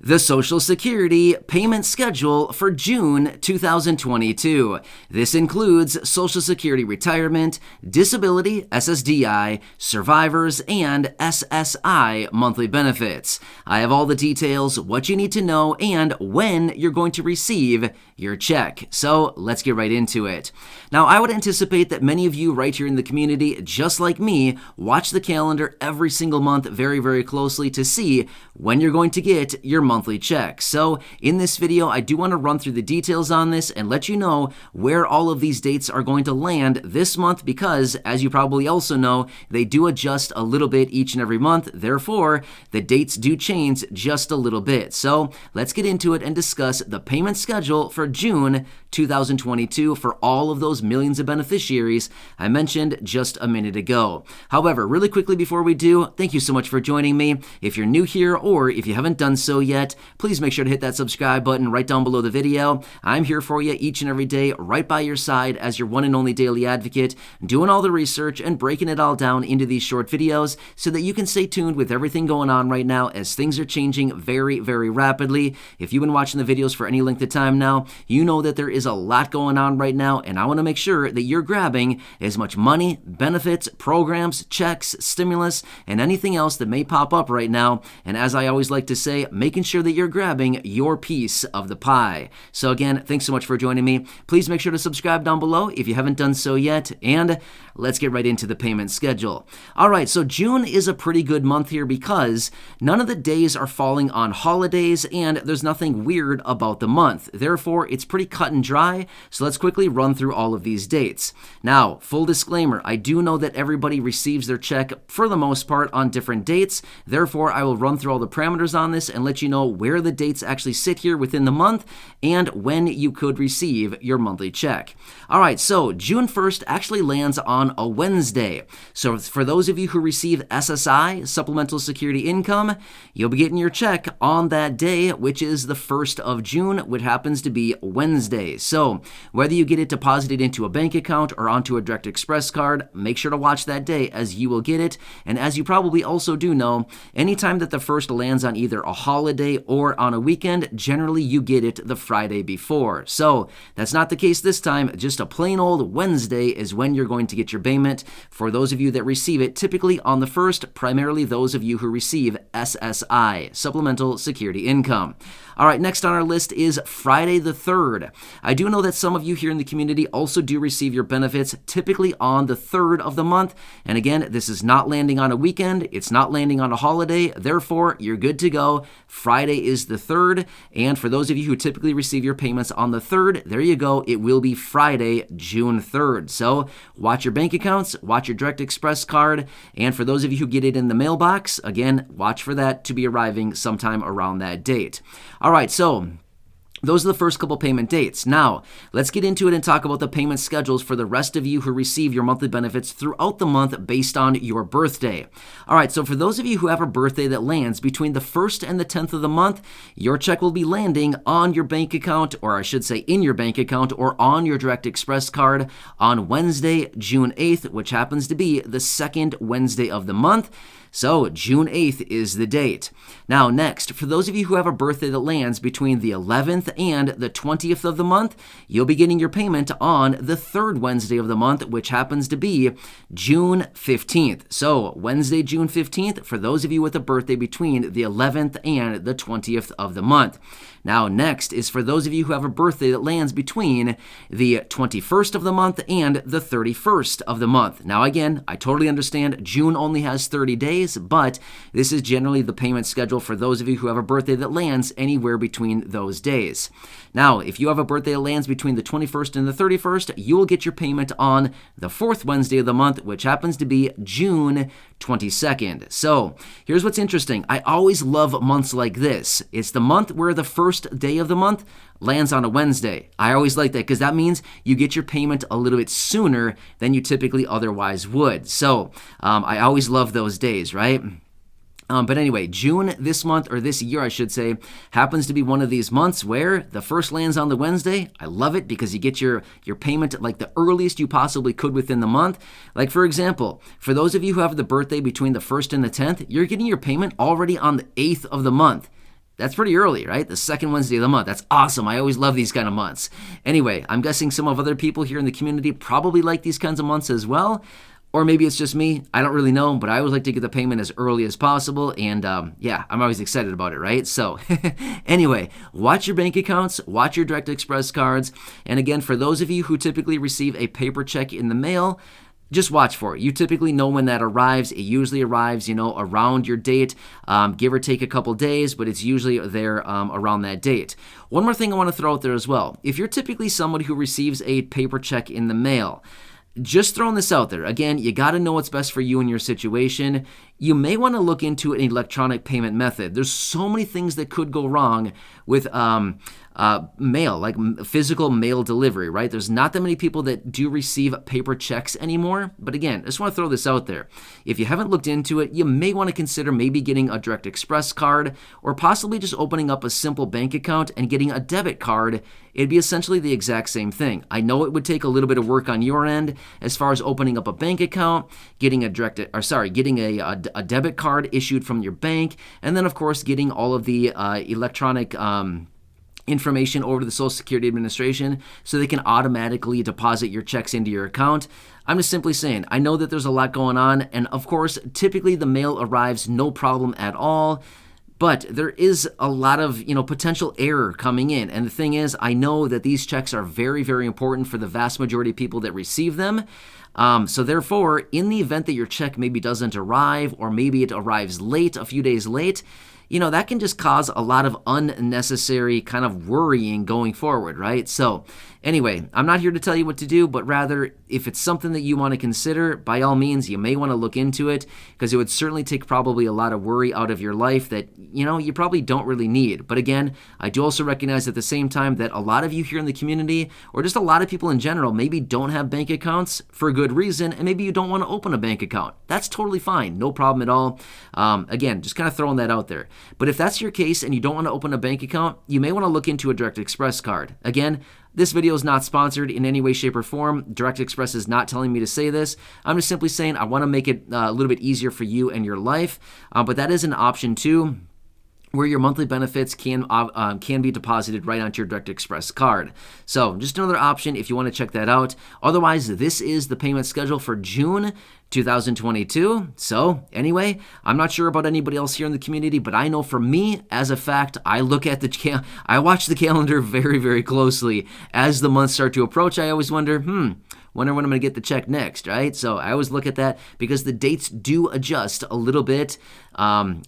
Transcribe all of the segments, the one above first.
The Social Security payment schedule for June 2022. This includes Social Security retirement, disability, SSDI, survivors, and SSI monthly benefits. I have all the details, what you need to know, and when you're going to receive your check. So let's get right into it. Now, I would anticipate that many of you right here in the community, just like me, watch the calendar every single month very, very closely to see when you're going to get your monthly check. So in this video, I do want to run through the details on this and let you know where all of these dates are going to land this month because, as you probably also know, they do adjust a little bit each and every month. Therefore, the dates do change just a little bit. So let's get into it and discuss the payment schedule for June 2022 for all of those millions of beneficiaries I mentioned just a minute ago. However, really quickly before we do, thank you so much for joining me. If you're new here or if you haven't done so yet, please make sure to hit that subscribe button right down below the video. I'm here for you each and every day, right by your side as your one and only daily advocate, doing all the research and breaking it all down into these short videos so that you can stay tuned with everything going on right now as things are changing very, very rapidly. If you've been watching the videos for any length of time now, you know that there is a lot going on right now, and I want to make sure that you're grabbing as much money, benefits, programs, checks, stimulus, and anything else that may pop up right now. And as I always like to say, making sure that you're grabbing your piece of the pie. So again, thanks so much for joining me. Please make sure to subscribe down below if you haven't done so yet, and let's get right into the payment schedule. All right, so June is a pretty good month here because none of the days are falling on holidays and there's nothing weird about the month. Therefore, it's pretty cut and dry, so let's quickly run through all of these dates. Now, full disclaimer, I do know that everybody receives their check for the most part on different dates. Therefore, I will run through all the parameters on this and let you know where the dates actually sit here within the month and when you could receive your monthly check. All right, so June 1st actually lands on a Wednesday. So for those of you who receive SSI, supplemental security income, you'll be getting your check on that day, which is the 1st of June, which happens to be Wednesday. So whether you get it deposited into a bank account or onto a direct express card, make sure to watch that day as you will get it. And as you probably also do know, anytime that the 1st lands on either a holiday or on a weekend, generally you get it the Friday before. So that's not the case this time. Just a plain old Wednesday is when you're going to get your payment. For those of you that receive it typically on the 1st, primarily those of you who receive SSI, supplemental security income. All right, next on our list is Friday the 3rd. I do know that some of you here in the community also do receive your benefits typically on the 3rd of the month. And again, this is not landing on a weekend. It's not landing on a holiday. Therefore, you're good to go. Friday is the 3rd. And for those of you who typically receive your payments on the 3rd, there you go. It will be Friday, June 3rd. So watch your bank accounts, watch your direct express card. And for those of you who get it in the mailbox, again, watch for that to be arriving sometime around that date. All right, so those are the first couple payment dates. Now, let's get into it and talk about the payment schedules for the rest of you who receive your monthly benefits throughout the month based on your birthday. All right, so for those of you who have a birthday that lands between the 1st and the 10th of the month, your check will be landing on your bank account, or I should say in your bank account, or on your direct express card on Wednesday, June 8th, which happens to be the 2nd Wednesday of the month. So June 8th is the date. Now next, for those of you who have a birthday that lands between the 11th and the 20th of the month, you'll be getting your payment on the 3rd Wednesday of the month, which happens to be June 15th. So Wednesday, June 15th, for those of you with a birthday between the 11th and the 20th of the month. Now next is for those of you who have a birthday that lands between the 21st of the month and the 31st of the month. Now again, I totally understand June only has 30 days, but this is generally the payment schedule for those of you who have a birthday that lands anywhere between those days. Now, if you have a birthday that lands between the 21st and the 31st, you will get your payment on the 4th Wednesday of the month, which happens to be June 22nd. So here's what's interesting. I always love months like this. It's the month where the first day of the month lands on a Wednesday. I always like that because that means you get your payment a little bit sooner than you typically otherwise would. So I always love those days, right? But anyway, June this month, or this year I should say, happens to be one of these months where the first lands on the Wednesday. I love it because you get your payment at like the earliest you possibly could within the month. Like for example, for those of you who have the birthday between the 1st and the 10th, you're getting your payment already on the 8th of the month. That's pretty early, right? The second Wednesday of the month. That's awesome. I always love these kind of months. Anyway, I'm guessing some of other people here in the community probably like these kinds of months as well. Or maybe it's just me. I don't really know, but I always like to get the payment as early as possible. And yeah, I'm always excited about it, right? So anyway, watch your bank accounts, watch your direct express cards. And again, for those of you who typically receive a paper check in the mail, just watch for it. You typically know when that arrives. It usually arrives, around your date, give or take a couple days, but it's usually there around that date. One more thing I want to throw out there as well. If you're typically somebody who receives a paper check in the mail, just throwing this out there. Again, you got to know what's best for you and your situation. You may want to look into an electronic payment method. There's so many things that could go wrong with mail, like physical mail delivery, right? There's not that many people that do receive paper checks anymore. But again, I just want to throw this out there. If you haven't looked into it, you may want to consider maybe getting a direct express card or possibly just opening up a simple bank account and getting a debit card. It'd be essentially the exact same thing. I know it would take a little bit of work on your end as far as opening up a bank account, getting a debit card issued from your bank, and then of course getting all of the electronic information over to the Social Security Administration so they can automatically deposit your checks into your account. I'm just simply saying, I know that there's a lot going on, and of course, typically the mail arrives no problem at all. But there is a lot of, potential error coming in. And the thing is, I know that these checks are very, very important for the vast majority of people that receive them. So therefore, in the event that your check maybe doesn't arrive, or maybe it arrives late, a few days late, that can just cause a lot of unnecessary kind of worrying going forward, right? So anyway, I'm not here to tell you what to do, but rather, if it's something that you want to consider, by all means, you may want to look into it, because it would certainly take probably a lot of worry out of your life that, you probably don't really need. But again, I do also recognize at the same time that a lot of you here in the community, or just a lot of people in general, maybe don't have bank accounts for a good reason, and maybe you don't want to open a bank account. That's totally fine. No problem at all. Again, just kind of throwing that out there. But if that's your case and you don't want to open a bank account, you may want to look into a direct express card. Again, this video is not sponsored in any way, shape, or form. Direct Express is not telling me to say this. I'm just simply saying I want to make it a little bit easier for you and your life. But that is an option too, where your monthly benefits can be deposited right onto your Direct Express card. So just another option if you want to check that out. Otherwise, this is the payment schedule for June 2022. So anyway, I'm not sure about anybody else here in the community, but I know for me, as a fact, I watch the calendar very, very closely. As the months start to approach, I always wonder, wonder when I'm going to get the check next, right? So I always look at that because the dates do adjust a little bit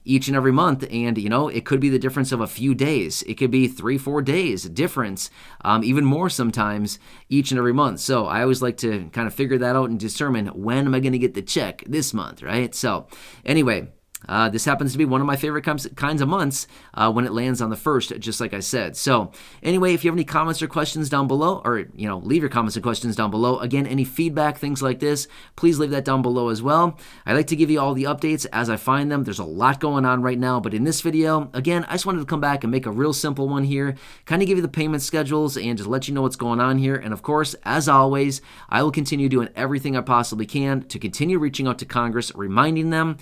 each and every month. And, it could be the difference of a few days. It could be 3-4 days difference, even more sometimes each and every month. So I always like to kind of figure that out and determine when am I going to get the check this month, right? So anyway, this happens to be one of my favorite kinds of months when it lands on the 1st, just like I said. So anyway, if you have any comments or questions down below, or, leave your comments and questions down below. Again, any feedback, things like this, please leave that down below as well. I like to give you all the updates as I find them. There's a lot going on right now, but in this video, again, I just wanted to come back and make a real simple one here, kind of give you the payment schedules and just let you know what's going on here. And of course, as always, I will continue doing everything I possibly can to continue reaching out to Congress, reminding them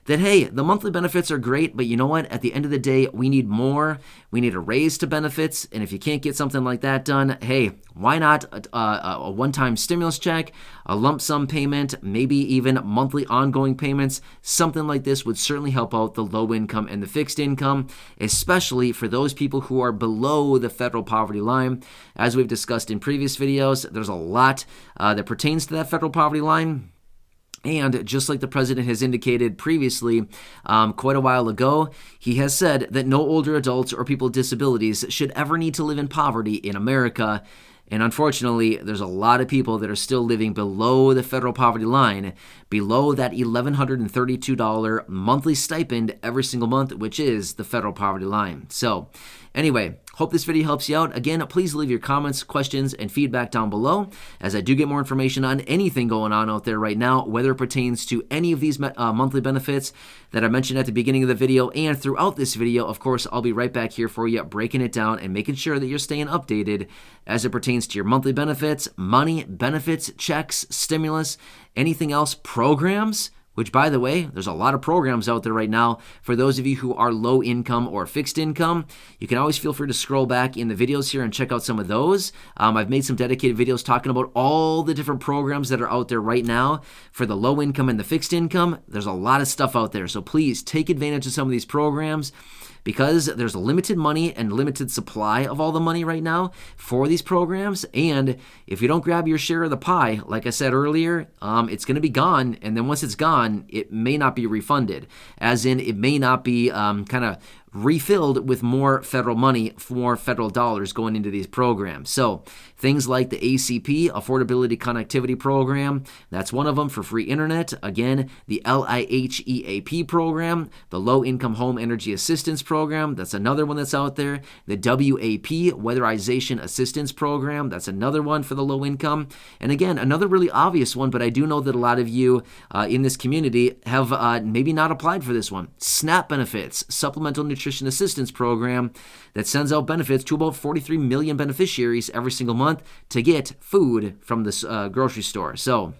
that, hey, the monthly benefits are great, but you know what? At the end of the day, we need more. We need a raise to benefits, and if you can't get something like that done, hey, why not a one-time stimulus check, a lump sum payment, maybe even monthly ongoing payments? Something like this would certainly help out the low income and the fixed income, especially for those people who are below the federal poverty line. As we've discussed in previous videos, there's a lot that pertains to that federal poverty line. And just like the president has indicated previously, quite a while ago, he has said that no older adults or people with disabilities should ever need to live in poverty in America. And unfortunately, there's a lot of people that are still living below the federal poverty line, below that $1,132 monthly stipend every single month, which is the federal poverty line. So anyway, hope this video helps you out. Again, please leave your comments, questions, and feedback down below, as I do get more information on anything going on out there right now, whether it pertains to any of these monthly benefits that I mentioned at the beginning of the video and throughout this video. Of course, I'll be right back here for you, breaking it down and making sure that you're staying updated as it pertains to your monthly benefits, money, benefits, checks, stimulus, anything else, programs, which, by the way, there's a lot of programs out there right now. For those of you who are low income or fixed income, you can always feel free to scroll back in the videos here and check out some of those. I've made some dedicated videos talking about all the different programs that are out there right now for the low income and the fixed income. There's a lot of stuff out there, so please take advantage of some of these programs, because there's limited money and limited supply of all the money right now for these programs. And if you don't grab your share of the pie, like I said earlier, it's going to be gone. And then once it's gone, it may not be refunded, as in it may not be kind of refilled with more federal money, more federal dollars going into these programs. So things like the ACP, Affordability Connectivity Program, that's one of them for free internet. Again, the LIHEAP program, the Low Income Home Energy Assistance Program, that's another one that's out there. The WAP, Weatherization Assistance Program, that's another one for the low income. And again, another really obvious one, but I do know that a lot of you in this community have maybe not applied for this one. SNAP benefits, Supplemental Nutrition Assistance Program, that sends out benefits to about 43 million beneficiaries every single month to get food from this grocery store. So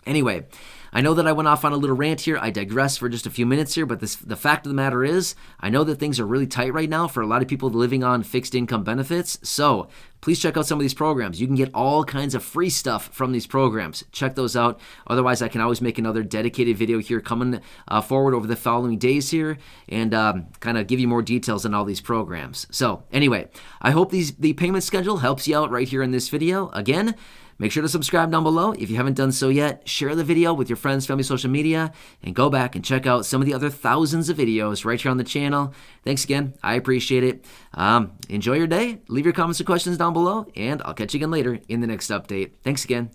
anyway, I know that I went off on a little rant here. I digress for just a few minutes here, but the fact of the matter is, I know that things are really tight right now for a lot of people living on fixed income benefits. So please check out some of these programs. You can get all kinds of free stuff from these programs. Check those out. Otherwise, I can always make another dedicated video here coming forward over the following days here and kind of give you more details on all these programs. So anyway, I hope the payment schedule helps you out right here in this video. Again, make sure to subscribe down below if you haven't done so yet. Share the video with your friends, family, social media, and go back and check out some of the other thousands of videos right here on the channel. Thanks again. I appreciate it. Enjoy your day. Leave your comments and questions down below, and I'll catch you again later in the next update. Thanks again.